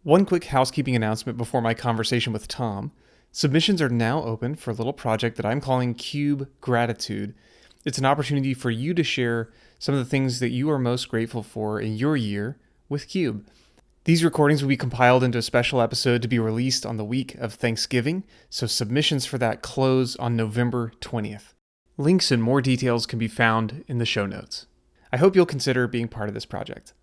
One quick housekeeping announcement before my conversation with Tom. Submissions are now open for a little project that I'm calling Cube Gratitude. It's an opportunity for you to share some of the things that you are most grateful for in your year with Cube. These recordings will be compiled into a special episode to be released on the week of Thanksgiving, so submissions for that close on November 20th. Links and more details can be found in the show notes. I hope you'll consider being part of this project.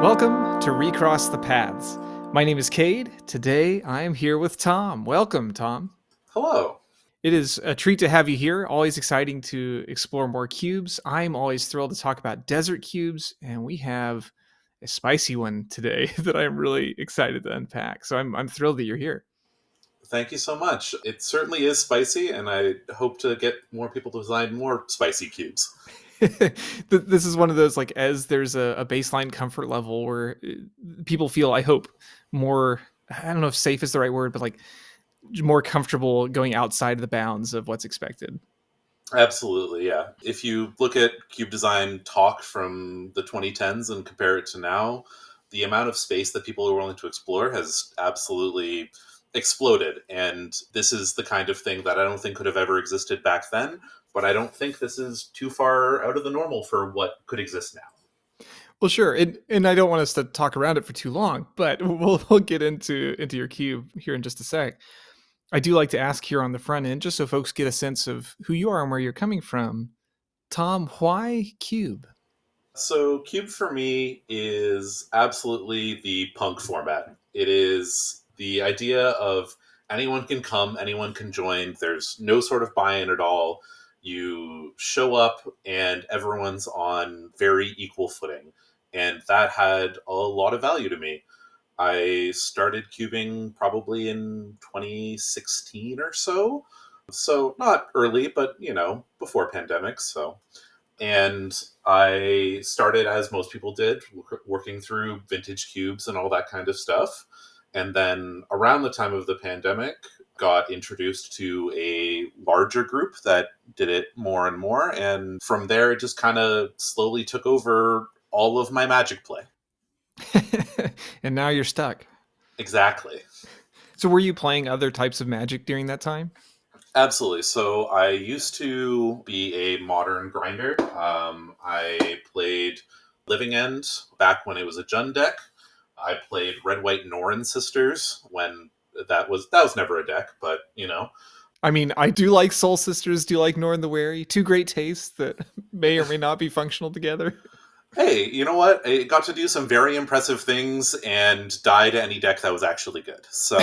Welcome to Recross the Paths. My name is Cade. Today I am here with Tom. Welcome, Tom. Hello. It is a treat to have you here. Always exciting to explore more cubes. I'm always thrilled to talk about desert cubes, and we have a spicy one today that I'm really excited to unpack. So I'm thrilled that you're here. Thank you so much. It certainly is spicy, and I hope to get more people to design more spicy cubes. This is one of those, like, as there's a baseline comfort level where people feel, I hope, more, I don't know if safe is the right word, but like more comfortable going outside the bounds of what's expected. Absolutely, yeah. If you look at cube design talk from the 2010s and compare it to now, the amount of space that people are willing to explore has absolutely exploded. And this is the kind of thing that I don't think could have ever existed back then, but I don't think this is too far out of the normal for what could exist now. Well, sure, and I don't want us to talk around it for too long, but we'll get into your cube here in just a sec. I do like to ask here on the front end, just so folks get a sense of who you are and where you're coming from. Tom, why cube? So, Cube for me is absolutely the punk format. It is the idea of anyone can come, anyone can join. There's no sort of buy in at all. You show up, and everyone's on very equal footing. And that had a lot of value to me. I started cubing probably in 2016 or so. So, not early, but before pandemic. And I started, as most people did, working through vintage cubes and all that kind of stuff. And then around the time of the pandemic, got introduced to a larger group that did it more and more. And from there, it just kind of slowly took over all of my Magic play. And now you're stuck. Exactly. So were you playing other types of Magic during that time? Absolutely. So I used to be a modern grinder. I played Living End back when it was a Jund deck. I played Red White Norin Sisters when that was never a deck, but I mean, I do like Soul Sisters, do like Norn the Wary. Two great tastes that may or may not be functional together. hey, you know what? It got to do some very impressive things and die to any deck that was actually good. So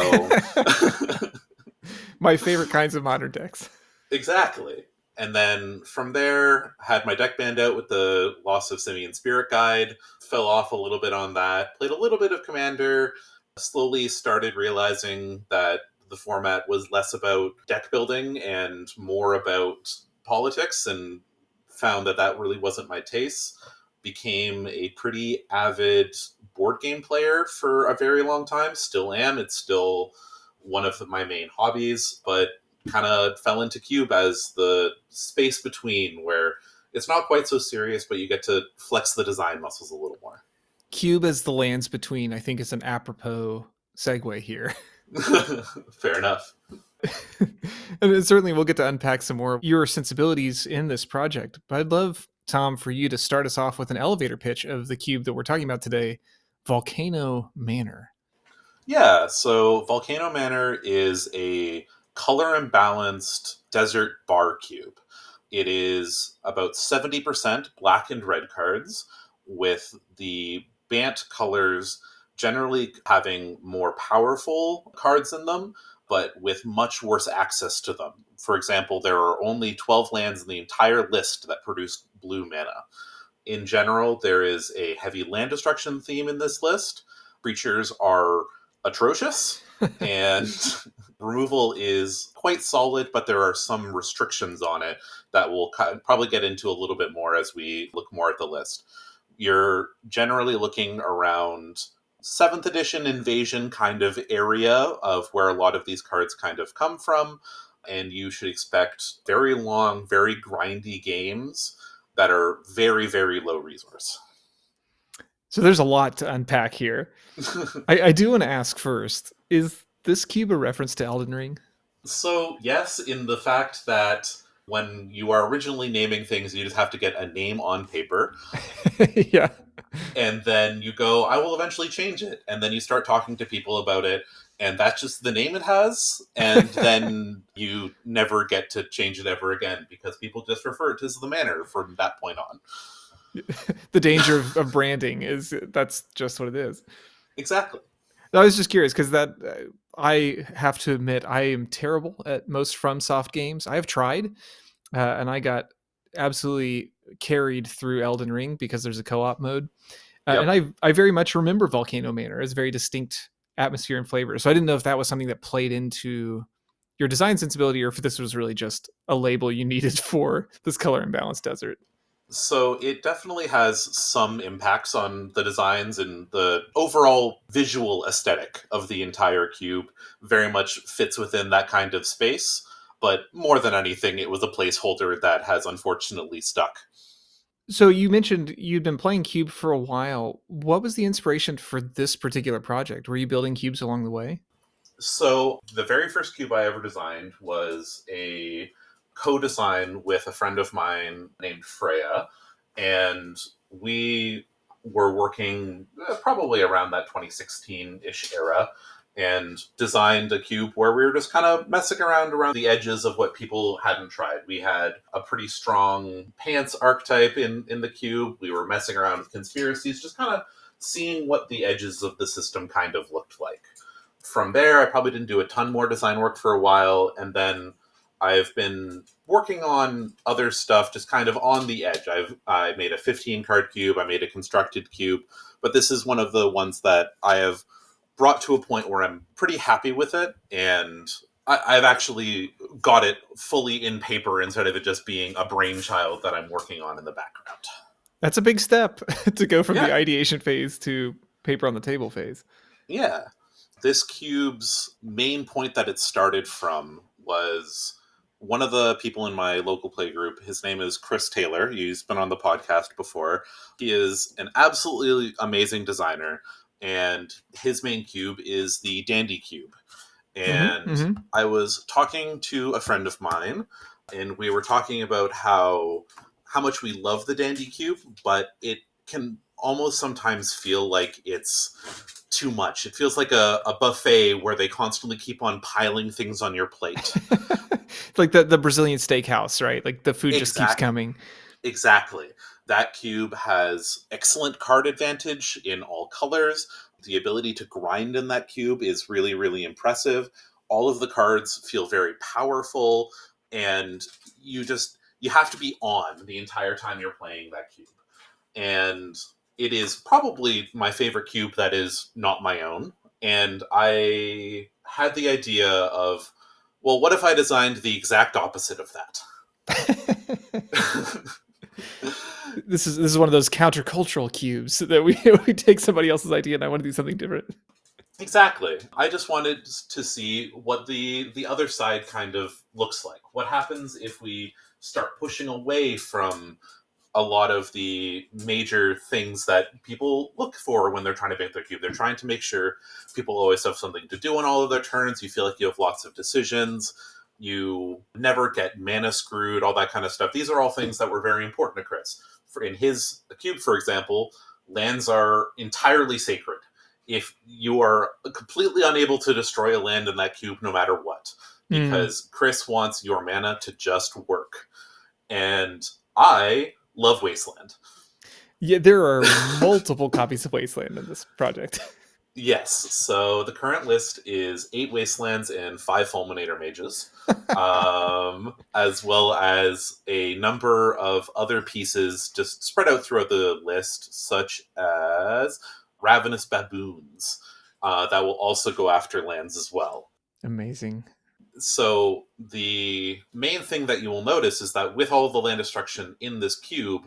My favorite kinds of modern decks. exactly. And then from there, had my deck banned out with the loss of Simian Spirit Guide, fell off a little bit on that, played a little bit of Commander, slowly started realizing that the format was less about deck building and more about politics, and found that that really wasn't my taste. Became a pretty avid board game player for a very long time, still am. It's still one of my main hobbies, but kind of fell into Cube as the space between where it's not quite so serious, but you get to flex the design muscles a little more. Cube as the lands between, I think, is an apropos segue here. Fair enough. And certainly we'll get to unpack some more of your sensibilities in this project. But I'd love, Tom, for you to start us off with an elevator pitch of the cube that we're talking about today, Volcano Manor. Yeah, so Volcano Manor is a color imbalanced desert bar cube. It is about 70% black and red cards, with the Bant colors generally having more powerful cards in them, but with much worse access to them. For example, there are only 12 lands in the entire list that produce blue mana. In general, there is a heavy land destruction theme in this list. Creatures are atrocious, and removal is quite solid, but there are some restrictions on it that we'll probably get into a little bit more as we look more at the list. You're generally looking around 7th edition invasion kind of area of where a lot of these cards kind of come from, and you should expect very long, very grindy games that are very, very low resource. So there's a lot to unpack here. I do want to ask first, is this cube a reference to Elden Ring? So, yes, in the fact that when you are originally naming things, you just have to get a name on paper, Yeah. and then you go, I will eventually change it. And then you start talking to people about it, and that's just the name it has. And then you never get to change it ever again because people just refer to it as the manor from that point on. The danger of branding is that's just what it is. Exactly. I was just curious because that I have to admit I am terrible at most FromSoft games. I have tried, and I got absolutely carried through Elden Ring because there's a co-op mode, and Yep. I very much remember Volcano Manor as very distinct atmosphere and flavor. So I didn't know if that was something that played into your design sensibility or if this was really just a label you needed for this color imbalance desert. So it definitely has some impacts on the designs, and the overall visual aesthetic of the entire cube very much fits within that kind of space. But more than anything, it was a placeholder that has unfortunately stuck. So you mentioned you'd been playing Cube for a while. What was the inspiration for this particular project? Were you building cubes along the way? So the very first cube I ever designed was a co-design with a friend of mine named Freya, and we were working probably around that 2016-ish era, and designed a cube where we were just kind of messing around the edges of what people hadn't tried. We had a pretty strong pants archetype in the cube. We were messing around with conspiracies, just kind of seeing what the edges of the system kind of looked like. From there, I probably didn't do a ton more design work for a while, and then I've been working on other stuff, just kind of on the edge. I made a 15 card cube, I made a constructed cube, but this is one of the ones that I have brought to a point where I'm pretty happy with it, and I've actually got it fully in paper instead of it just being a brainchild that I'm working on in the background. That's a big step to go from the Yeah, ideation phase to paper on the table phase. yeah. This cube's main point that it started from was one of the people in my local play group. His name is Chris Taylor. He's been on the podcast before. He is an absolutely amazing designer, and his main cube is the Dandy Cube. Mm-hmm, And mm-hmm. I was talking to a friend of mine, and we were talking about how much we love the Dandy Cube, but it can almost sometimes feel like it's too much. It feels like a buffet where they constantly keep on piling things on your plate. It's like the Brazilian steakhouse, right? Like the food just keeps Exact, coming. exactly. That cube has excellent card advantage in all colors. The ability to grind in that cube is really, really impressive. All of the cards feel very powerful, and you have to be on the entire time you're playing that cube. And it is probably my favorite cube that is not my own. And I had the idea of, well, what if I designed the exact opposite of that? This is one of those countercultural cubes that we we take somebody else's idea and I want to do something different. Exactly. I just wanted to see what the other side kind of looks like. What happens if we start pushing away from a lot of the major things that people look for when they're trying to make their cube. They're trying to make sure people always have something to do on all of their turns. You feel like you have lots of decisions. You never get mana screwed, all that kind of stuff. These are all things that were very important to Chris. In his cube, for example, lands are entirely sacred. If you are completely unable to destroy a land in that cube, no matter what, Mm. because Chris wants your mana to just work. And I love Wasteland. Yeah, there are multiple copies of Wasteland in this project. Yes, so the current list is 8 Wastelands and 5 Fulminator Mages, as well as a number of other pieces just spread out throughout the list, such as Ravenous Baboons, that will also go after lands as well. Amazing. So the main thing that you will notice is that with all of the land destruction in this cube,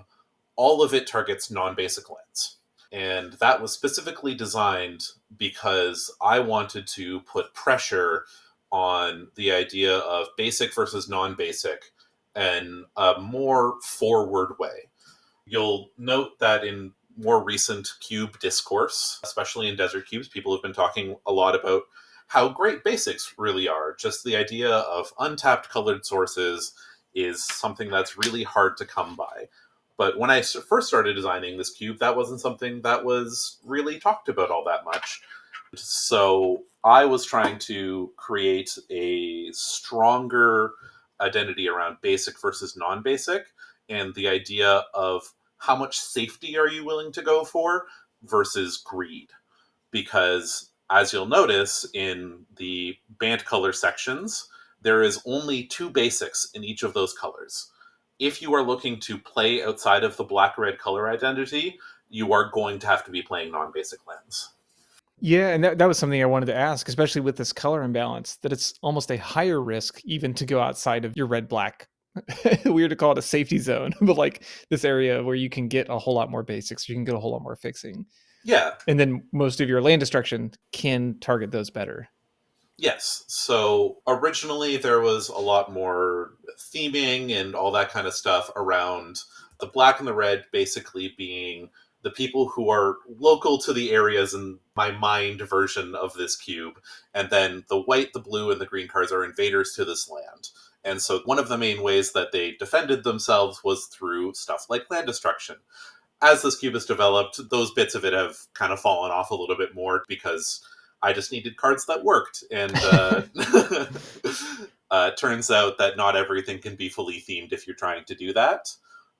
all of it targets non-basic lands. And that was specifically designed because I wanted to put pressure on the idea of basic versus non-basic in a more forward way. You'll note that in more recent cube discourse, especially in desert cubes. People have been talking a lot about how great basics really are. Just the idea of untapped colored sources is something that's really hard to come by. But when I first started designing this cube, that wasn't something that was really talked about all that much. So I was trying to create a stronger identity around basic versus non basic, and the idea of how much safety are you willing to go for versus greed. Because as you'll notice in the Bant color sections, there is only two basics in each of those colors. If you are looking to play outside of the black red color identity, you are going to have to be playing non basic lands. Yeah, and that was something I wanted to ask, especially with this color imbalance, that it's almost a higher risk even to go outside of your red black. Weird to call it a safety zone, but like this area where you can get a whole lot more basics, you can get a whole lot more fixing. Yeah, And then most of your land destruction can target those better. yes. So originally there was a lot more theming and all that kind of stuff around the black and the red basically being the people who are local to the areas in my mind version of this cube. And then the white, the blue, and the green cards are invaders to this land. And so one of the main ways that they defended themselves was through stuff like land destruction. As this cube has developed, those bits of it have kind of fallen off a little bit more because I just needed cards that worked. And turns out that not everything can be fully themed if you're trying to do that.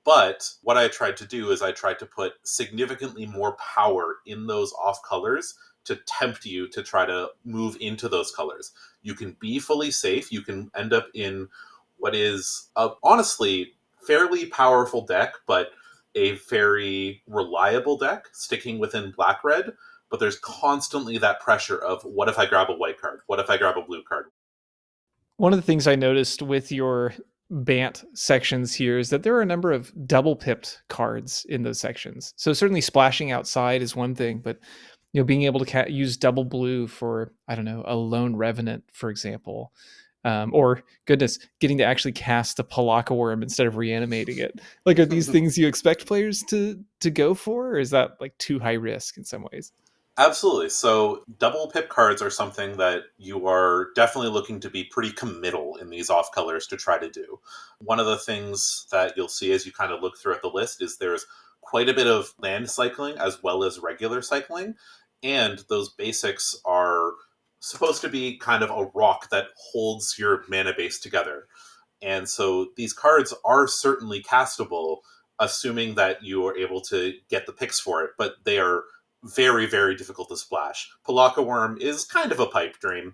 But what I tried to do is I tried to put significantly more power in those off colors to tempt you to try to move into those colors. You can be fully safe. You can end up in what is honestly fairly powerful deck, but a very reliable deck sticking within black red. But there's constantly that pressure of what if I grab a white card? What if I grab a blue card? One of the things I noticed with your Bant sections here is that there are a number of double pipped cards in those sections. So certainly splashing outside is one thing, but being able to use double blue for, I don't know, a lone revenant, for example, or goodness, getting to actually cast a Palaka worm instead of reanimating it. Like, are these things you expect players to go for, or is that like too high risk in some ways? Absolutely. So double pip cards are something that you are definitely looking to be pretty committal in these off colors to try to do. One of the things that you'll see as you kind of look throughout the list is there's quite a bit of land cycling as well as regular cycling. And those basics are supposed to be kind of a rock that holds your mana base together. And so these cards are certainly castable, assuming that you are able to get the picks for it, but they are very, very difficult to splash. Palaka Worm is kind of a pipe dream,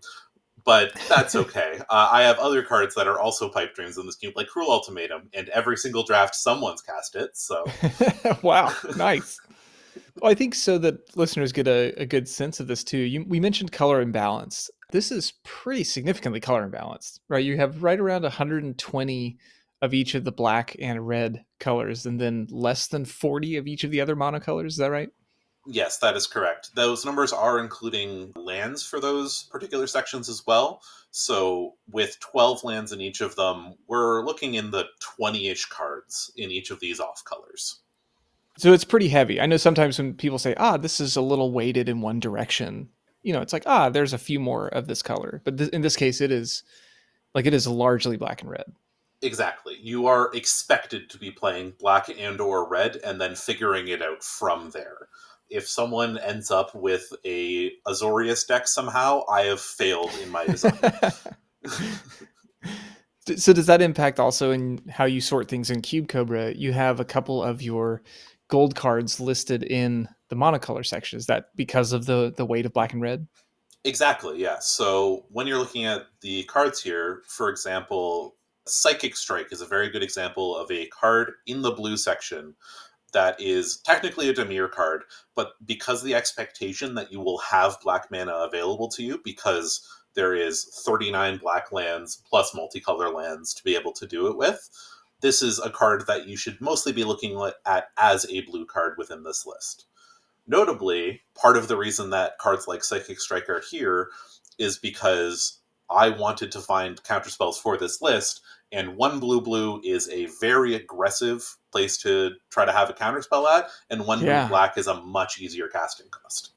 but that's okay. I have other cards that are also pipe dreams in this cube, like Cruel Ultimatum, and every single draft someone's cast it, so. Wow, nice. Well, I think so that listeners get a good sense of this too. We mentioned color imbalance. This is pretty significantly color imbalanced, right? You have right around 120 of each of the black and red colors, and then less than 40 of each of the other monocolors. Is that right? Yes, that is correct. Those numbers are including lands for those particular sections as well. So, with 12 lands in each of them, we're looking in the 20 ish cards in each of these off colors. So it's pretty heavy. I know sometimes when people say, this is a little weighted in one direction, it's like, there's a few more of this color. But in this case, it is largely black and red. Exactly. You are expected to be playing black and or red and then figuring it out from there. If someone ends up with a Azorius deck somehow, I have failed in my design. So does that impact also in how you sort things in Cube Cobra? You have a couple of your gold cards listed in the monocolor section. Is that because of the weight of black and red? Exactly, yeah. So when you're looking at the cards here, for example, Psychic Strike is a very good example of a card in the blue section that is technically a Dimir card, but because the expectation that you will have black mana available to you, because there is 39 black lands plus multicolor lands to be able to do it with, this is a card that you should mostly be looking at as a blue card within this list. Notably, part of the reason that cards like Psychic Strike are here is because I wanted to find counterspells for this list, and one blue blue is a very aggressive place to try to have a counterspell at, and one blue Yeah. black is a much easier casting cost.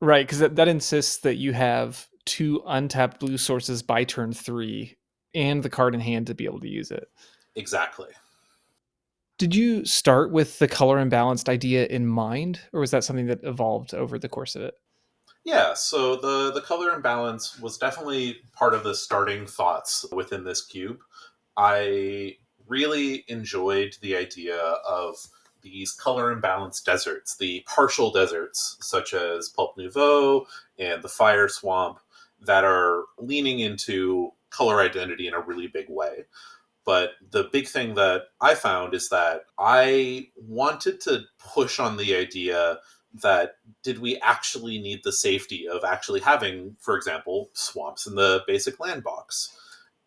Right, because that insists that you have two untapped blue sources by turn 3 and the card in hand to be able to use it. Exactly. Did you start with the color imbalanced idea in mind, or was that something that evolved over the course of it? Yeah, so the color imbalance was definitely part of the starting thoughts within this cube. I really enjoyed the idea of these color imbalanced deserts, the partial deserts such as Pulp Nouveau and the Fire Swamp, that are leaning into color identity in a really big way. But the big thing that I found is that I wanted to push on the idea that did we actually need the safety of actually having, for example, swamps in the basic land box?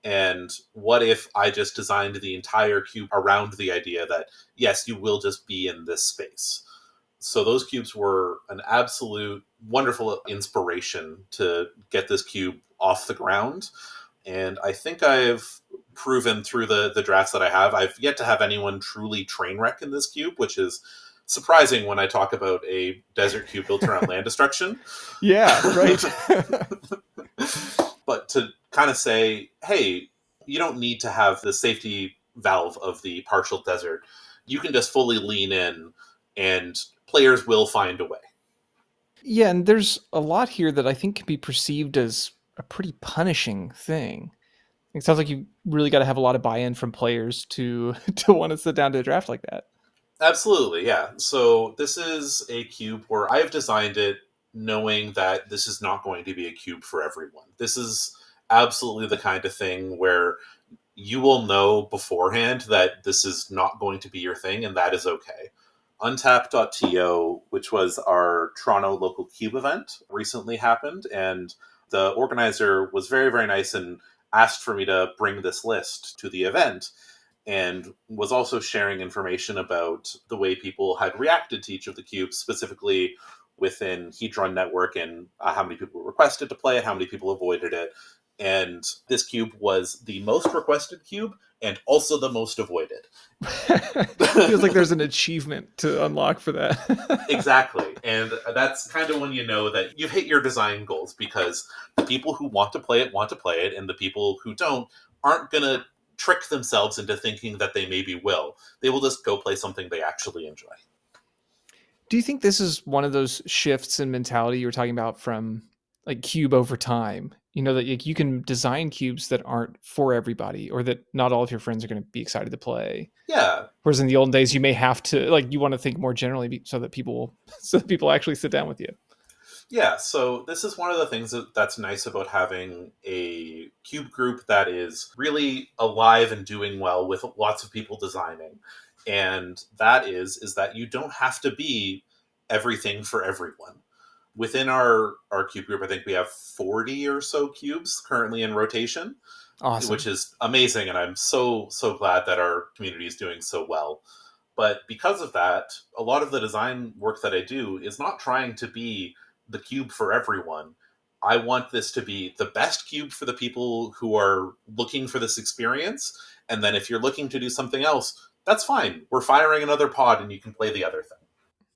And what if I just designed the entire cube around the idea that, yes, you will just be in this space? So those cubes were an absolute wonderful inspiration to get this cube off the ground. And I think I've proven through the drafts that I have, I've yet to have anyone truly train wreck in this cube, which is surprising when I talk about a desert cube built around land destruction. Yeah, right. But to kind of say, hey, you don't need to have the safety valve of the partial desert. You can just fully lean in, and players will find a way. Yeah, and there's a lot here that I think can be perceived as a pretty punishing thing. It sounds like you really got to have a lot of buy-in from players to to want to sit down to a draft like that. Absolutely, yeah. So this is a cube where I've designed it knowing that this is not going to be a cube for everyone. This is absolutely the kind of thing where you will know beforehand that this is not going to be your thing, and that is okay. Untap.to, which was our Toronto local cube event, recently happened, and the organizer was very, very nice and asked for me to bring this list to the event, and was also sharing information about the way people had reacted to each of the cubes, specifically within Hedron Network, and how many people requested to play it, how many people avoided it. And this cube was the most requested cube and also the most avoided. Feels like there's an achievement to unlock for that. Exactly. And that's kind of when you know that you've hit your design goals, because the people who want to play it, and the people who don't aren't going to trick themselves into thinking that they maybe will. They will just go play something they actually enjoy. Do you think this is one of those shifts in mentality you were talking about from like cube over time? You know that like, you can design cubes that aren't for everybody, or that not all of your friends are going to be excited to play. Yeah, Whereas in the olden days, you may have to like you want to think more generally so that people so that people actually sit down with you. yeah, so this is one of the things that's nice about having a cube group that is really alive and doing well with lots of people designing. And that is that you don't have to be everything for everyone. Within our cube group, I think we have 40 or so cubes currently in rotation, which Awesome. is amazing, and I'm so glad that our community is doing so well. But because of that, a lot of the design work that I do is not trying to be the cube for everyone. I want this to be the best cube for the people who are looking for this experience. And then if you're looking to do something else, that's fine. We're firing another pod and you can play the other thing.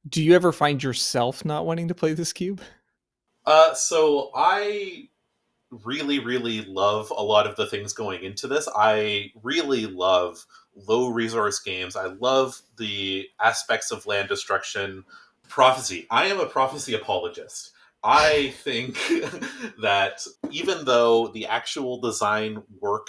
Do you ever find yourself not wanting to play this cube? So I really love a lot of the things going into this. I really love low resource games. I love the aspects of land destruction. Prophecy. I am a prophecy apologist. I think that even though the actual design work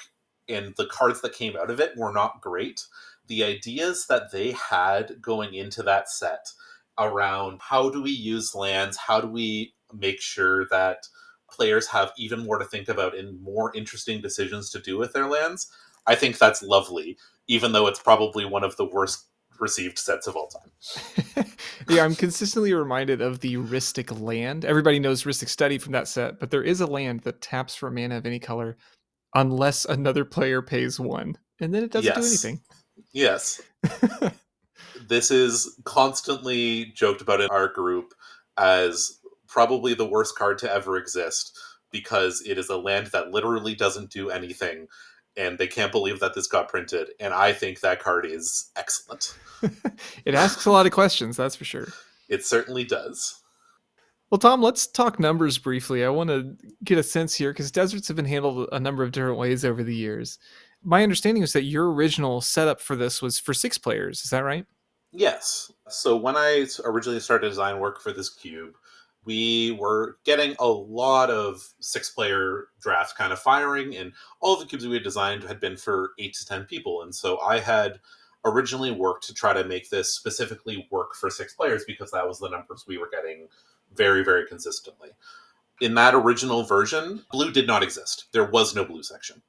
and the cards that came out of it were not great, the ideas that they had going into that set around how do we use lands, how do we make sure that players have even more to think about and more interesting decisions to do with their lands, I think that's lovely, even though it's probably one of the worst received sets of all time. Yeah, I'm consistently reminded of the Rhystic land. Everybody knows Rhystic Study from that set, but there is a land that taps for mana of any color unless another player pays one, and then it doesn't do Yes. anything. Yes. This is constantly joked about in our group as probably the worst card to ever exist, because it is a land that literally doesn't do anything. and they can't believe that this got printed. And I think that card is excellent. It asks a lot of questions, that's for sure. It certainly does. Well, Tom, let's talk numbers briefly. I want to get a sense here because deserts have been handled a number of different ways over the years. My understanding is that your original setup for this was for 6 players. Is that right? Yes. So when I originally started design work for this cube, we were getting a lot of 6 player drafts kind of firing, and all of the cubes we had designed had been for 8 to 10 people. And so I had originally worked to try to make this specifically work for 6 players because that was the numbers we were getting very, very consistently. In that original version, blue did not exist. There was no blue section.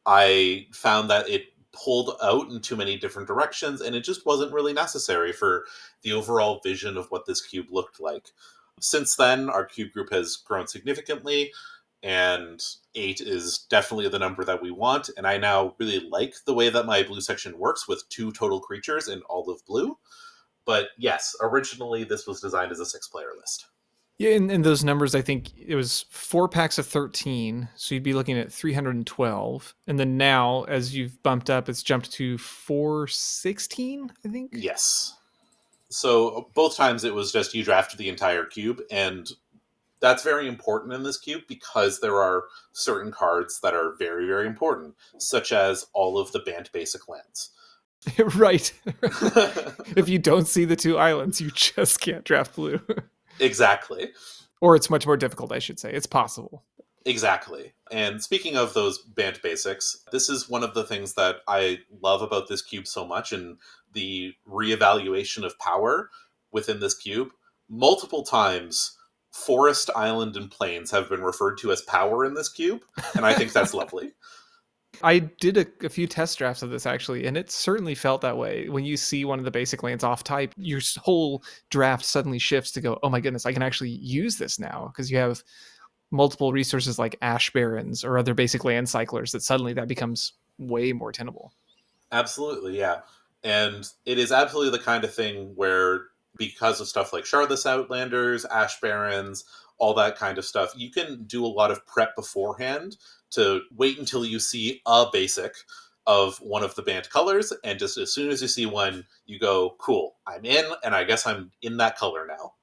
I found that it pulled out in too many different directions, and it just wasn't really necessary for the overall vision of what this cube looked like. Since then, our cube group has grown significantly, and 8 is definitely the number that we want. And I now really like the way that my blue section works with 2 total creatures in all of blue. But yes, originally this was designed as a 6 player list. Yeah, and those numbers, I think it was 4 packs of 13. So you'd be looking at 312. And then now, as you've bumped up, it's jumped to 416, I think. Yes. So both times it was just you drafted the entire cube, and that's very important in this cube because there are certain cards that are very, very important, such as all of the Bant basic lands. Right. If you don't see the 2 islands, you just can't draft blue. Exactly. Or it's much more difficult, I should say. It's possible. Exactly. And speaking of those Bant basics, this is one of the things that I love about this cube so much, and the reevaluation of power within this cube. Multiple times, forest, island, and plains have been referred to as power in this cube, and I think that's lovely. I did a few test drafts of this actually, and it certainly felt that way. When you see one of the basic lands off type, your whole draft suddenly shifts to go, oh my goodness, I can actually use this now because you have multiple resources like ash barrens or other basic land cyclers that suddenly that becomes way more tenable. Absolutely, yeah. And it is absolutely the kind of thing where, because of stuff like Shardless Outlanders, Ash Barrens, all that kind of stuff, you can do a lot of prep beforehand to wait until you see a basic of one of the banned colors, and just as soon as you see one, you go, cool, I'm in, and I guess I'm in that color now.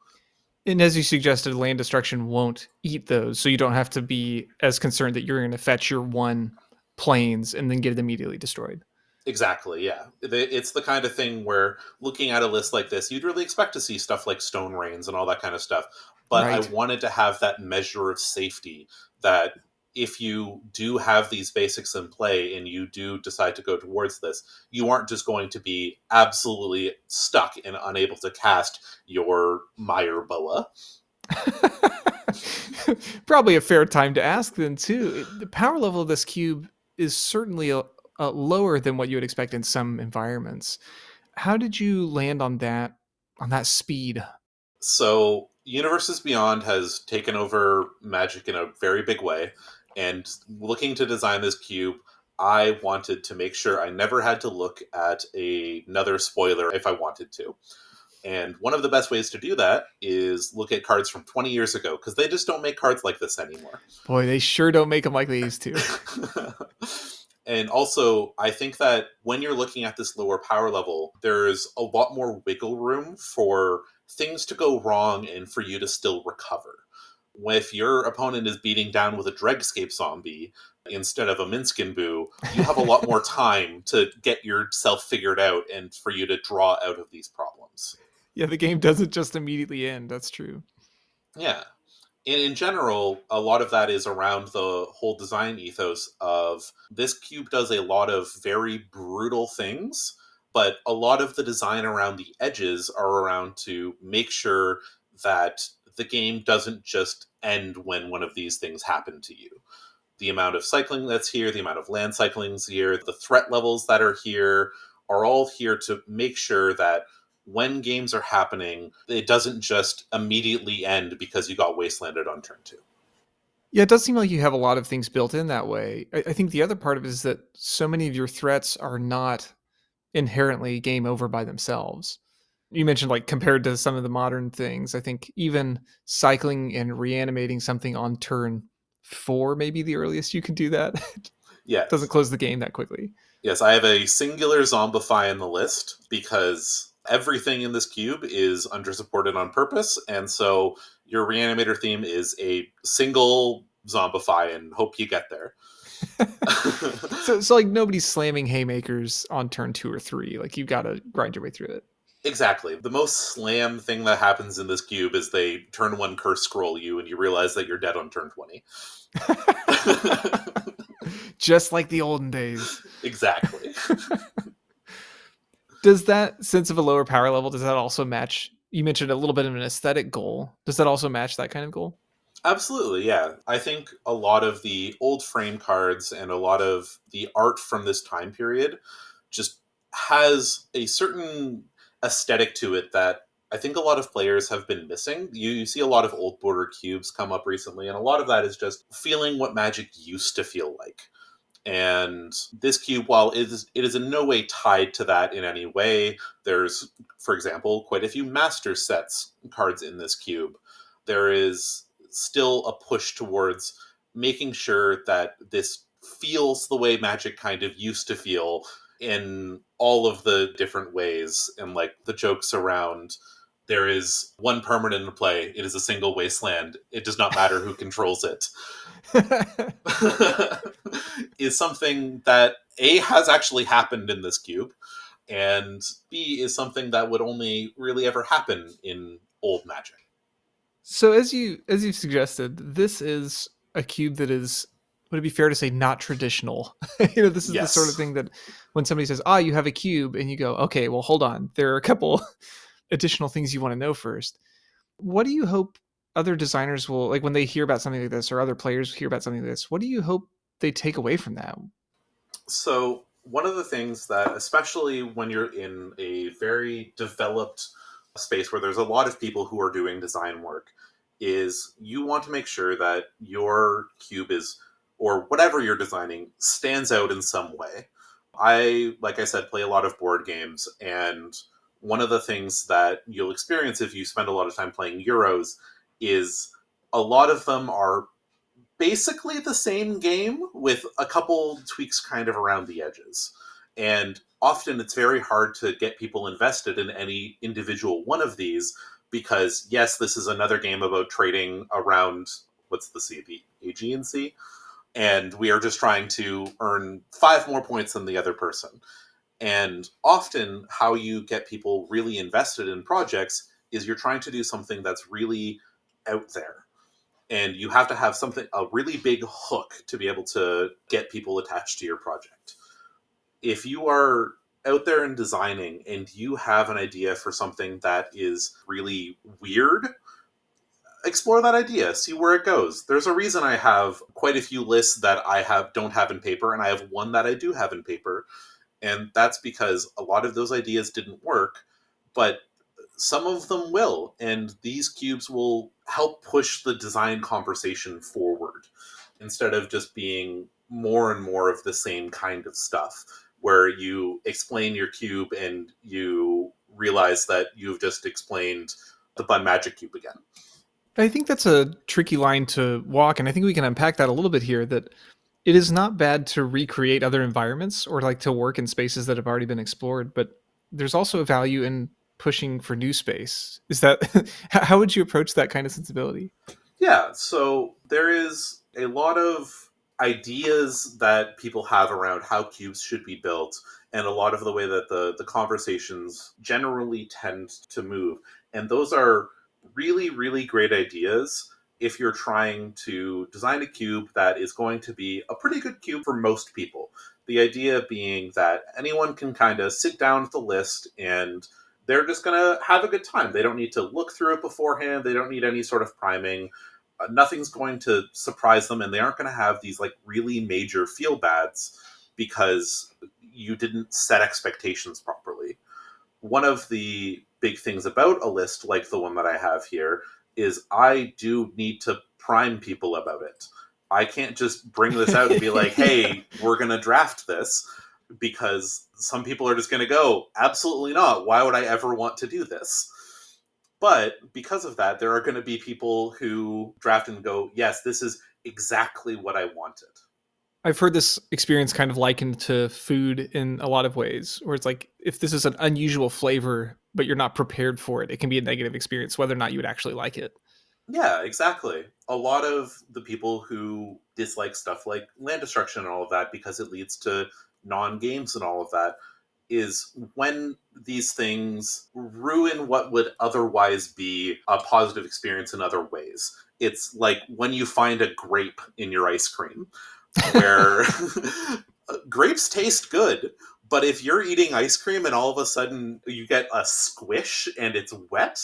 And as you suggested, land destruction won't eat those, so you don't have to be as concerned that you're going to fetch your one planes and then get it immediately destroyed. Exactly, yeah. It's the kind of thing where looking at a list like this, you'd really expect to see stuff like Stone Rains and all that kind of stuff. But I Right. wanted to have that measure of safety that if you do have these basics in play and you do decide to go towards this, you aren't just going to be absolutely stuck and unable to cast your Meyer Boa. Probably a fair time to ask then too. The power level of this cube is certainly a lower than what you would expect in some environments. How did you land on that speed? So, Universes Beyond has taken over Magic in a very big way, and looking to design this cube, I wanted to make sure I never had to look at another spoiler if I wanted to. And one of the best ways to do that is look at cards from 20 years ago, because they just don't make cards like this anymore. Boy, they sure don't make them like they used to. And also, I think that when you're looking at this lower power level, there's a lot more wiggle room for things to go wrong and for you to still recover. If your opponent is beating down with a Dregscape zombie instead of a Minskin Boo, you have a lot more time to get yourself figured out and for you to draw out of these problems. Yeah, the game doesn't just immediately end. That's true. Yeah. In general, a lot of that is around the whole design ethos of this cube does a lot of very brutal things, but a lot of the design around the edges are around to make sure that the game doesn't just end when one of these things happen to you. The amount of cycling that's here, the amount of land cycling's here, the threat levels that are here are all here to make sure that when games are happening, it doesn't just immediately end because you got wastelanded on turn 2. Yeah, it does seem like you have a lot of things built in that way. I think the other part of it is that so many of your threats are not inherently game over by themselves. You mentioned like compared to some of the modern things, I think even cycling and reanimating something on turn 4 maybe the earliest you can do that. Doesn't Yes. close the game that quickly. Yes, I have a singular zombify in the list because everything in this cube is undersupported on purpose, and so your reanimator theme is a single zombify and hope you get there. So like nobody's slamming haymakers on turn 2 or 3. Like you've got to grind your way through it. Exactly. The most slam thing that happens in this cube is they turn one curse scroll you and you realize that you're dead on turn 20. Just like the olden days. Exactly. Does that sense of a lower power level, does that also match? You mentioned a little bit of an aesthetic goal. Does that also match that kind of goal? Absolutely, yeah. I think a lot of the old frame cards and a lot of the art from this time period just has a certain aesthetic to it that I think a lot of players have been missing. You see a lot of old border cubes come up recently, and a lot of that is just feeling what Magic used to feel like. And this cube, while it is in no way tied to that in any way, there's, for example, quite a few master sets cards in this cube. There is still a push towards making sure that this feels the way Magic kind of used to feel in all of the different ways, and like the jokes around there is one permanent in play. It is a single wasteland. It does not matter who controls it. Is something that A has actually happened in this cube, and B is something that would only really ever happen in old Magic. So as you suggested, this is a cube that is, would it be fair to say, not traditional? This is the sort of Yes. thing that when somebody says, "Ah, you have a cube," and you go, "Okay, well, hold on. There are a couple additional things you want to know first." What do you hope other designers will like when they hear about something like this, or other players hear about something like this? What do you hope they take away from that? So, one of the things that, especially when you're in a very developed space where there's a lot of people who are doing design work, is you want to make sure that your cube is, or whatever you're designing, stands out in some way. I, like I said, play a lot of board games, and one of the things that you'll experience if you spend a lot of time playing Euros is a lot of them are basically the same game with a couple tweaks kind of around the edges. And often it's very hard to get people invested in any individual one of these because, yes, this is another game about trading around what's the C, the Aegean Sea, and we are just trying to earn 5 more points than the other person. And often, how you get people really invested in projects is you're trying to do something that's really out there, and you have to have something, a really big hook, to be able to get people attached to your project. If you are out there and designing and you have an idea for something that is really weird, explore that idea, see where it goes. There's a reason I have quite a few lists that I have don't have in paper, and I have one that I do have in paper, and that's because a lot of those ideas didn't work, but some of them will, and these cubes will help push the design conversation forward instead of just being more and more of the same kind of stuff where you explain your cube and you realize that you've just explained the Bun Magic Cube again. I think that's a tricky line to walk, and I think we can unpack that a little bit here. That it is not bad to recreate other environments or like to work in spaces that have already been explored, but there's also a value in pushing for new space. Is that how would you approach that kind of sensibility? Yeah, so there is a lot of ideas that people have around how cubes should be built, and a lot of the way that the conversations generally tend to move. And those are really, really great ideas if you're trying to design a cube that is going to be a pretty good cube for most people. The idea being that anyone can kind of sit down with the list and they're just going to have a good time. They don't need to look through it beforehand. They don't need any sort of priming. Nothing's going to surprise them, and they aren't going to have these like really major feel bads because you didn't set expectations properly. One of the big things about a list like the one that I have here is I do need to prime people about it. I can't just bring this out and be like, Yeah. hey, we're going to draft this, because some people are just going to go, absolutely not. Why would I ever want to do this? But because of that, there are going to be people who draft and go, yes, this is exactly what I wanted. I've heard this experience kind of likened to food in a lot of ways, where it's like if this is an unusual flavor, but you're not prepared for it, it can be a negative experience, whether or not you would actually like it. Yeah, exactly. A lot of the people who dislike stuff like land destruction and all of that because it leads to non games and all of that is when these things ruin what would otherwise be a positive experience in other ways. It's like when you find a grape in your ice cream, where grapes taste good, but if you're eating ice cream and all of a sudden you get a squish and it's wet,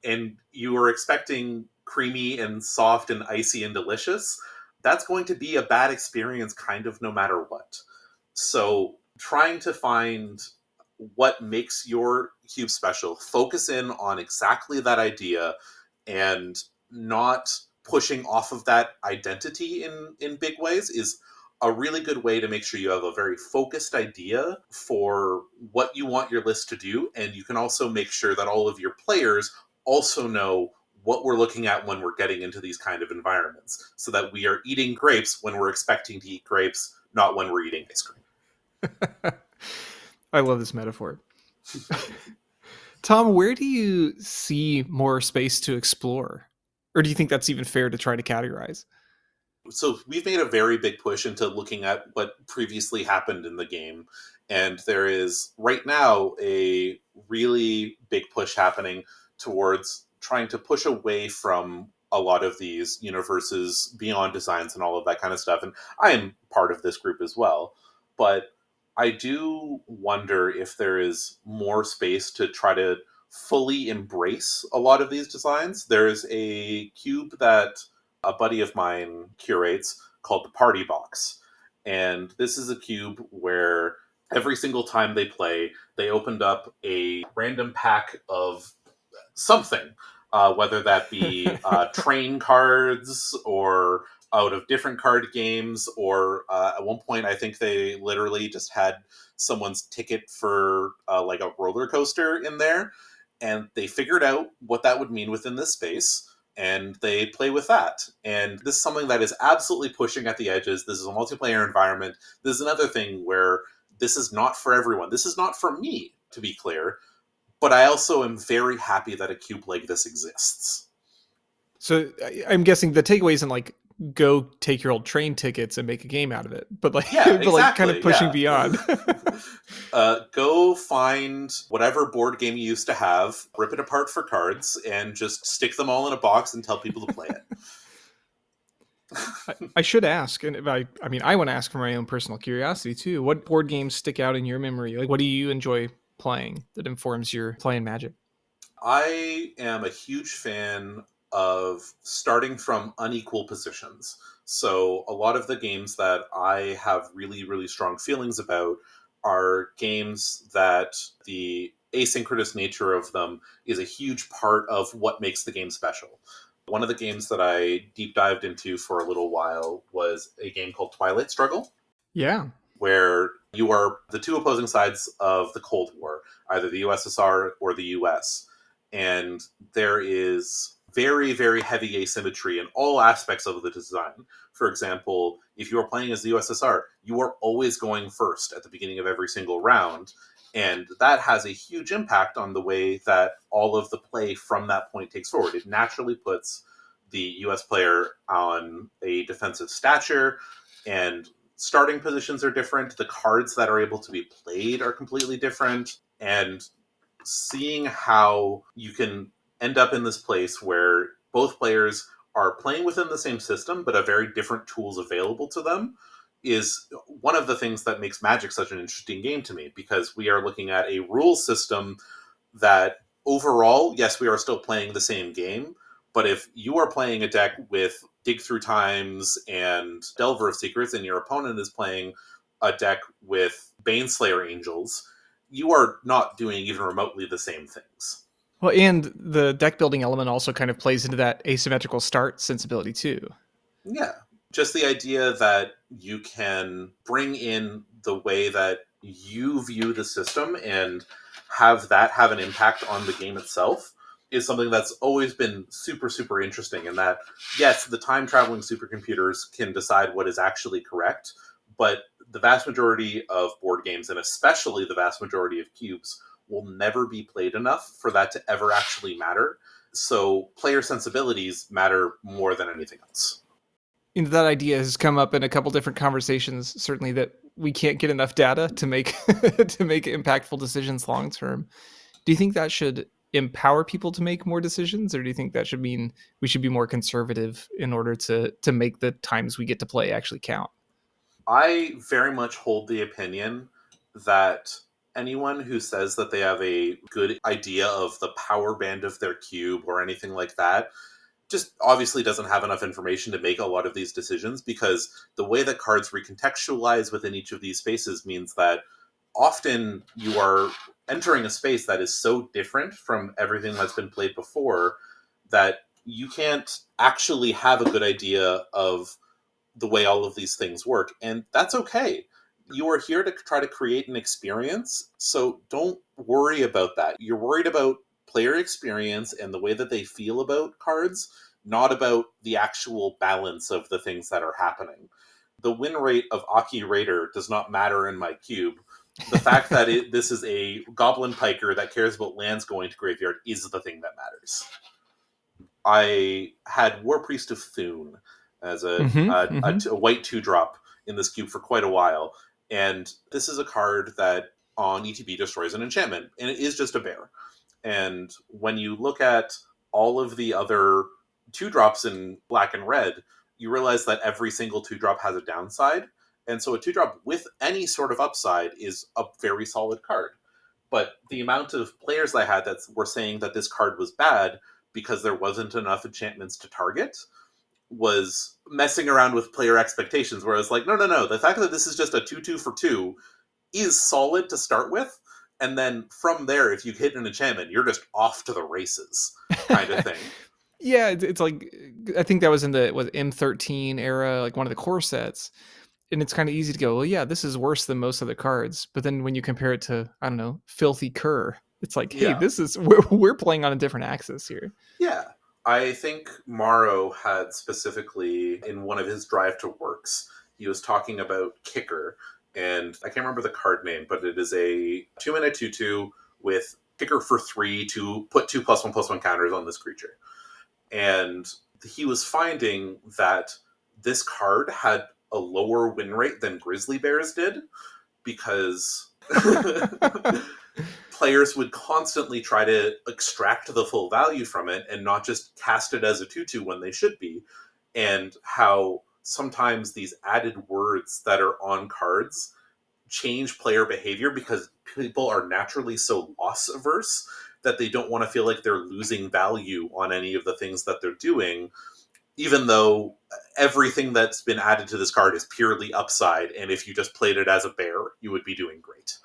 and you were expecting creamy and soft and icy and delicious, that's going to be a bad experience kind of no matter what. So trying to find what makes your cube special, focus in on exactly that idea and not pushing off of that identity in big ways is a really good way to make sure you have a very focused idea for what you want your list to do, and you can also make sure that all of your players also know what we're looking at when we're getting into these kind of environments, so that we are eating grapes when we're expecting to eat grapes, not when we're eating ice cream. I love this metaphor. Tom, where do you see more space to explore? Or do you think that's even fair to try to categorize? So we've made a very big push into looking at what previously happened in the game, and there is right now a really big push happening towards trying to push away from a lot of these universes beyond designs and all of that kind of stuff, and I am part of this group as well. But I do wonder if there is more space to try to fully embrace a lot of these designs. There's a cube that a buddy of mine curates called the Party Box. And this is a cube where every single time they play, they opened up a random pack of something, whether that be train cards or out of different card games, or at one point, I think they literally just had someone's ticket for like a roller coaster in there, and they figured out what that would mean within this space. And they play with that. And this is something that is absolutely pushing at the edges. This is a multiplayer environment. This is another thing where this is not for everyone. This is not for me, to be clear, but I also am very happy that a cube like this exists. So I'm guessing the takeaway isn't like go take your old train tickets and make a game out of it, but like Yeah, but like kind of exactly. pushing Yeah. beyond. Go find whatever board game you used to have, rip it apart for cards, and just stick them all in a box and tell people to play it. I should ask, and if I mean, I want to ask for my own personal curiosity too. What board games stick out in your memory? Like, what do you enjoy playing that informs your playing Magic? I am a huge fan of starting from unequal positions. So, a lot of the games that I have really, really strong feelings about are games that the asynchronous nature of them is a huge part of what makes the game special. One of the games that I deep dived into for a little while was a game called Twilight Struggle, Yeah, where you are the two opposing sides of the Cold War, either the USSR or the US. And there is very, very heavy asymmetry in all aspects of the design. For example, if you are playing as the USSR, you are always going first at the beginning of every single round. And that has a huge impact on the way that all of the play from that point takes forward. It naturally puts the US player on a defensive stature, and starting positions are different. The cards that are able to be played are completely different. And seeing how you can end up in this place where both players are playing within the same system but have very different tools available to them is one of the things that makes Magic such an interesting game to me, because we are looking at a rule system that overall, yes, we are still playing the same game, but if you are playing a deck with Dig Through Times and Delver of Secrets, and your opponent is playing a deck with Baneslayer Angels, you are not doing even remotely the same things. well, and the deck building element also kind of plays into that asymmetrical start sensibility too. Yeah. Just the idea that you can bring in the way that you view the system and have that have an impact on the game itself is something that's always been super, super interesting. In that, yes, the time traveling supercomputers can decide what is actually correct, but the vast majority of board games, and especially the vast majority of cubes, will never be played enough for that to ever actually matter. So player sensibilities matter more than anything else. That idea has come up in a couple different conversations. Certainly, that we can't get enough data to make to make impactful decisions long term. Do you think that should empower people to make more decisions, or do you think that should mean we should be more conservative in order to make the times we get to play actually count? I very much hold the opinion that anyone who says that they have a good idea of the power band of their cube or anything like that just obviously doesn't have enough information to make a lot of these decisions, because the way that cards recontextualize within each of these spaces means that often you are entering a space that is so different from everything that's been played before that you can't actually have a good idea of the way all of these things work. And that's okay. You are here to try to create an experience. So don't worry about that. You're worried about player experience and the way that they feel about cards, not about the actual balance of the things that are happening. The win rate of Aki Raider does not matter in my cube. The fact that this is a goblin piker that cares about lands going to graveyard is the thing that matters. I had War Priest of Thune as Mm-hmm. Mm-hmm. a white 2 drop in this cube for quite a while. And this is a card that on ETB destroys an enchantment, and it is just a bear. And when you look at all of the other 2 drops in black and red, you realize that every single 2 drop has a downside. And so a 2 drop with any sort of upside is a very solid card. But the amount of players I had that were saying that this card was bad because there wasn't enough enchantments to target was messing around with player expectations, where I was like, no, no, no. The fact that this is just a 2/2 for 2 is solid to start with. And then from there, if you hit an enchantment, you're just off to the races, kind of thing. Yeah, it's like I think that was in the M13 era, like one of the core sets, and it's kind of easy to go, well, yeah, this is worse than most of the cards. But then when you compare it to, I don't know, Filthy Cur, it's like, hey, Yeah. this is we're playing on a different axis here. Yeah. I think Morrow had specifically in one of his drive to works, he was talking about Kicker, and I can't remember the card name, but it is a 2 mana 2/2 with Kicker for 3 to put 2+1/+1 counters on this creature. And he was finding that this card had a lower win rate than Grizzly Bears did because players would constantly try to extract the full value from it and not just cast it as a 2/2 when they should be. And how sometimes these added words that are on cards change player behavior because people are naturally so loss averse that they don't want to feel like they're losing value on any of the things that they're doing, even though everything that's been added to this card is purely upside. And if you just played it as a bear, you would be doing great.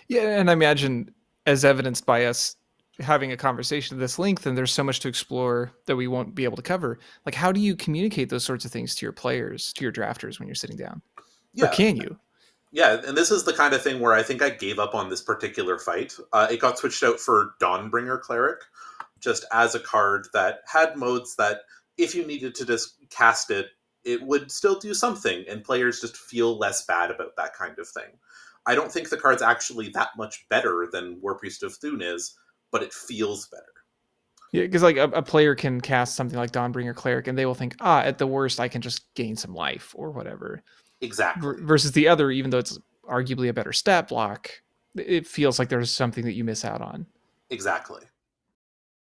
Yeah, and I imagine, as evidenced by us having a conversation of this length, and there's so much to explore that we won't be able to cover. Like, how do you communicate those sorts of things to your players, to your drafters when you're sitting down, or Yeah, can you? yeah, and this is the kind of thing where I think I gave up on this particular fight. It got switched out for Dawnbringer Cleric, just as a card that had modes that, if you needed to just cast it, it would still do something, and players just feel less bad about that kind of thing. I don't think the card's actually that much better than War Priest of Thune is, but it feels better. Yeah, because like a player can cast something like Dawnbringer Cleric, and they will think, ah, at the worst, I can just gain some life or whatever. Exactly. Versus the other, even though it's arguably a better stat block, it feels like there's something that you miss out on. Exactly.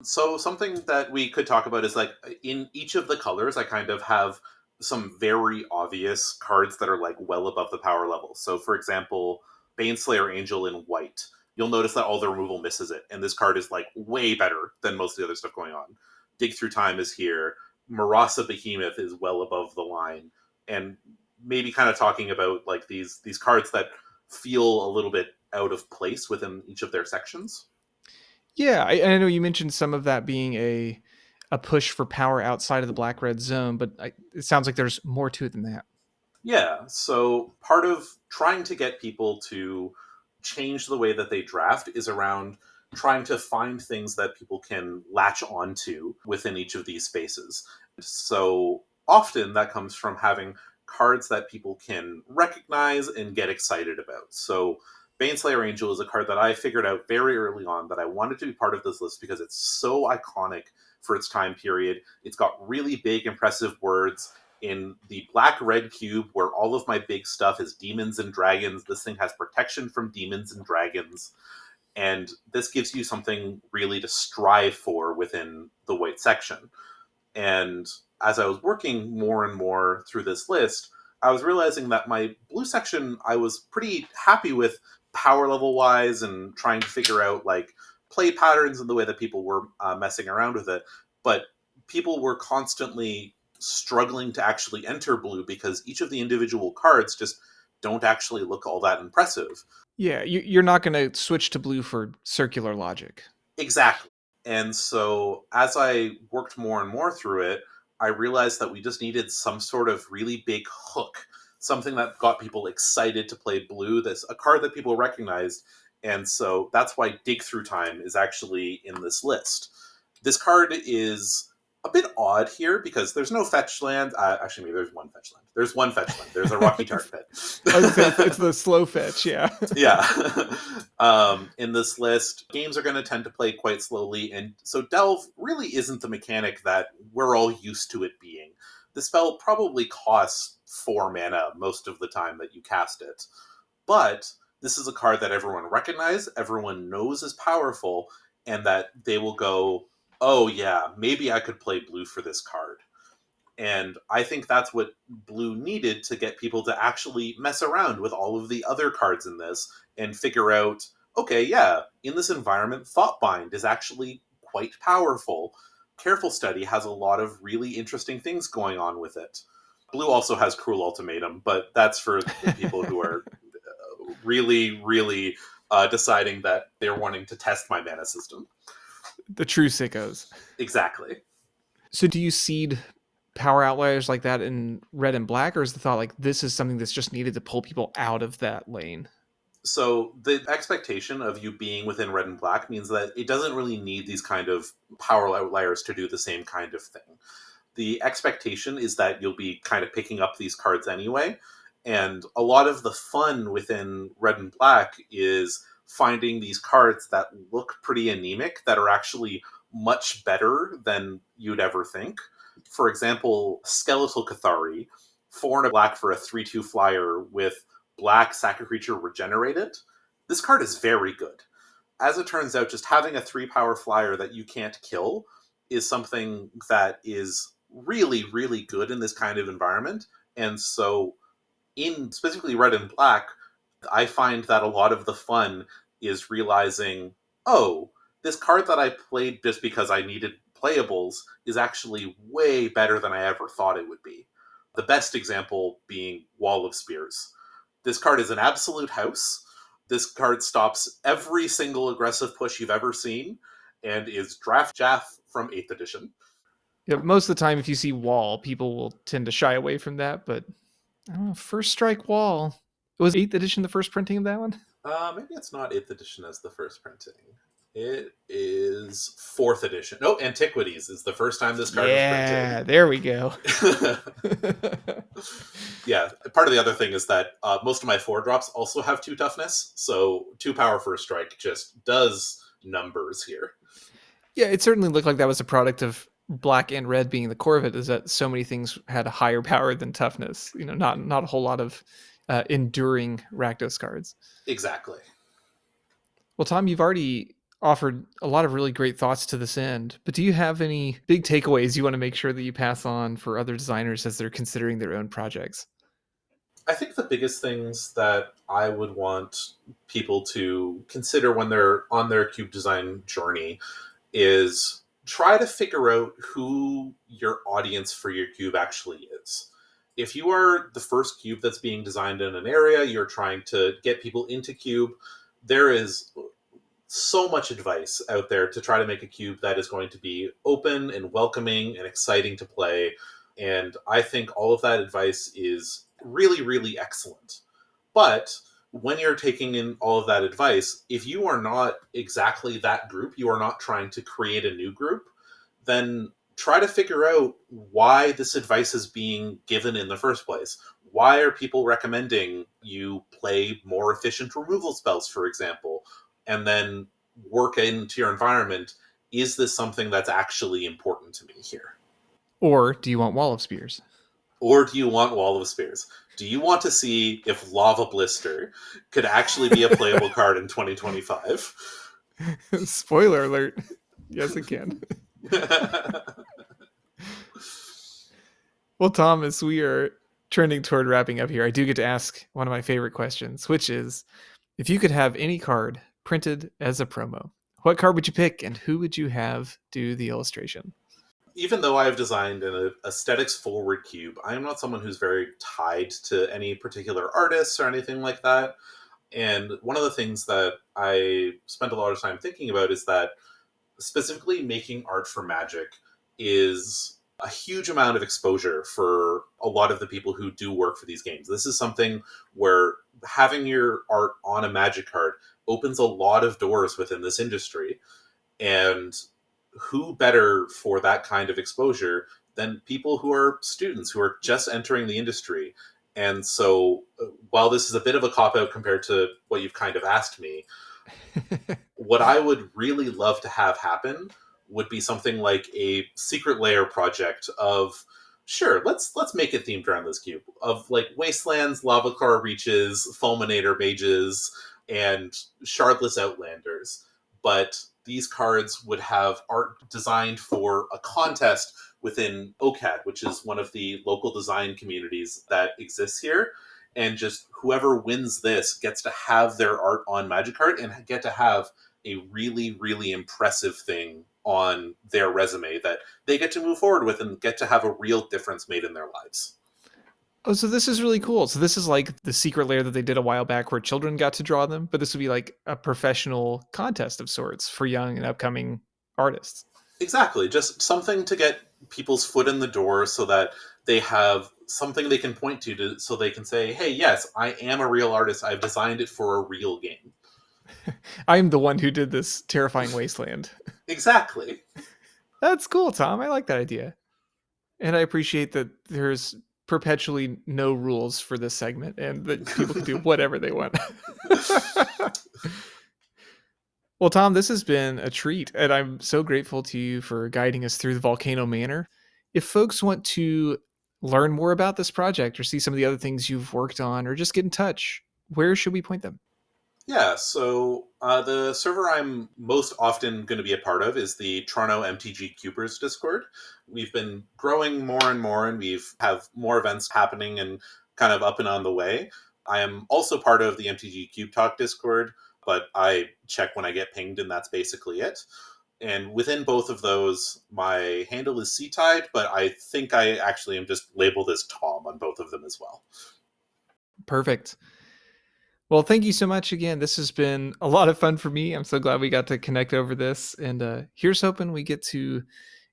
So something that we could talk about is like in each of the colors, I kind of have some very obvious cards that are like well above the power level. So for example, Baneslayer Angel in white. You'll notice that all the removal misses it, and this card is like way better than most of the other stuff going on. Dig Through Time is here. Marasa Behemoth is well above the line, and maybe kind of talking about like these cards that feel a little bit out of place within each of their sections. Yeah, I know you mentioned some of that being a push for power outside of the black red zone, but it sounds like there's more to it than that. Yeah, so part of trying to get people to change the way that they draft is around trying to find things that people can latch onto within each of these spaces. So often that comes from having cards that people can recognize and get excited about. So Baneslayer Angel is a card that I figured out very early on that I wanted to be part of this list because it's so iconic for its time period. It's got really big, impressive words. In the black red cube, where all of my big stuff is demons and dragons, this thing has protection from demons and dragons. And this gives you something really to strive for within the white section. And as I was working more and more through this list, I was realizing that my blue section I was pretty happy with power level wise and trying to figure out like play patterns and the way that people were messing around with it. But people were constantly struggling to actually enter blue because each of the individual cards just don't actually look all that impressive. Yeah, you're not going to switch to blue for circular logic. Exactly. And so as I worked more and more through it, I realized that we just needed some sort of really big hook, something that got people excited to play blue, that's a card that people recognized. And so that's why Dig Through Time is actually in this list. This card is a bit odd here because there's no fetch land. Actually, maybe there's one fetch land. There's one fetch land. There's a Rocky Tart I was gonna say it's Pit. the slow fetch, yeah. Yeah. In this list, games are going to tend to play quite slowly, and so Delve really isn't the mechanic that we're all used to it being. The spell probably costs 4 mana most of the time that you cast it, but this is a card that everyone recognizes, everyone knows is powerful, and that they will go, oh yeah, maybe I could play blue for this card. And I think that's what Blue needed to get people to actually mess around with all of the other cards in this and figure out, okay, yeah, in this environment, Thoughtbind is actually quite powerful. Careful Study has a lot of really interesting things going on with it. Blue also has Cruel Ultimatum, but that's for the people who are really, really deciding that they're wanting to test my mana system. The true sickos. Exactly. So do you seed power outliers like that in red and black, or is the thought like this is something that's just needed to pull people out of that lane? So the expectation of you being within red and black means that it doesn't really need these kind of power outliers to do the same kind of thing. The expectation is that you'll be kind of picking up these cards anyway, and a lot of the fun within red and black is finding these cards that look pretty anemic that are actually much better than you'd ever think. For example, Skeletal Cathari, 4 and a black for a 3/2 flyer with black sack a creature regenerated. This card is very good. As it turns out, just having a 3 power flyer that you can't kill is something that is really, really good in this kind of environment. And so, in specifically red and black, I find that a lot of the fun is realizing, oh, this card that I played just because I needed playables is actually way better than I ever thought it would be. The best example being Wall of Spears. This card is an absolute house. This card stops every single aggressive push you've ever seen and is Draft Jaff from 8th edition. Yeah, most of the time, if you see wall, people will tend to shy away from that. But I don't know, first strike wall. Was eighth edition the first printing of that one? Maybe it's not 8th edition as the first printing. It is 4th edition. No, Antiquities is the first time this card was printed. Yeah, there we go. Yeah, part of the other thing is that most of my 4 drops also have 2 toughness, so 2 power first strike just does numbers here. Yeah, it certainly looked like that was a product of black and red being the core of it. Is that so many things had a higher power than toughness? You know, not a whole lot of enduring Rakdos cards. Exactly. Well, Tom, you've already offered a lot of really great thoughts to this end, but do you have any big takeaways you want to make sure that you pass on for other designers as they're considering their own projects? I think the biggest things that I would want people to consider when they're on their cube design journey is try to figure out who your audience for your cube actually is. If you are the first cube that's being designed in an area, you're trying to get people into cube, there is so much advice out there to try to make a cube that is going to be open and welcoming and exciting to play. And I think all of that advice is really, really excellent. But when you're taking in all of that advice, if you are not exactly that group, you are not trying to create a new group, then try to figure out why this advice is being given in the first place. Why are people recommending you play more efficient removal spells, for example? And then work into your environment. Is this something that's actually important to me here? Or do you want Wall of Spears? Or do you want Wall of Spears? Do you want to see if Lava Blister could actually be a playable card in 2025? Spoiler alert. Yes, it can. Well, Tom, as we are trending toward wrapping up here, I do get to ask one of my favorite questions, which is if you could have any card printed as a promo, what card would you pick and who would you have do the illustration? Even though I have designed an aesthetics forward cube, I am not someone who's very tied to any particular artists or anything like that. And one of the things that I spent a lot of time thinking about is that specifically making art for Magic is a huge amount of exposure for a lot of the people who do work for these games. This is something where having your art on a Magic card opens a lot of doors within this industry. And who better for that kind of exposure than people who are students who are just entering the industry? And so, while this is a bit of a cop out compared to what you've kind of asked me, what I would really love to have happen would be something like a secret layer project of sure, let's make it themed around this cube of like wastelands, lava car reaches, fulminator mages, and shardless outlanders. But these cards would have art designed for a contest within OCAD, which is one of the local design communities that exists here. And just whoever wins this gets to have their art on Magic Card and get to have a really, really impressive thing on their resume that they get to move forward with and get to have a real difference made in their lives. Oh, so this is really cool. So this is like the secret layer that they did a while back where children got to draw them, but this would be like a professional contest of sorts for young and upcoming artists. Exactly. Just something to get people's foot in the door so that they have something they can point to so they can say, hey, yes, I am a real artist. I've designed it for a real game. I'm the one who did this terrifying wasteland. Exactly. That's cool, Tom. I like that idea. And I appreciate that there's perpetually no rules for this segment and that people can do whatever they want. Well, Tom, this has been a treat, and I'm so grateful to you for guiding us through the Volcano Manor. If folks want to learn more about this project or see some of the other things you've worked on or just get in touch, where should we point them? Yeah, so the server I'm most often going to be a part of is the Toronto MTG Cubers Discord. We've been growing more and more, and we've have more events happening and kind of up and on the way. I am also part of the MTG Cube Talk Discord, but I check when I get pinged, and that's basically it. And within both of those, my handle is C-Tide, but I think I actually am just labeled as Tom on both of them as well. Perfect. Well, thank you so much again. This has been a lot of fun for me. I'm so glad we got to connect over this, and here's hoping we get to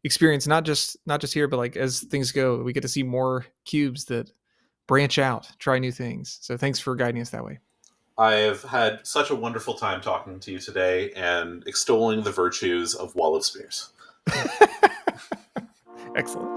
experience not just here, but like as things go, we get to see more cubes that branch out, try new things. So thanks for guiding us that way. I've had such a wonderful time talking to you today and extolling the virtues of Wall of Spears. Excellent.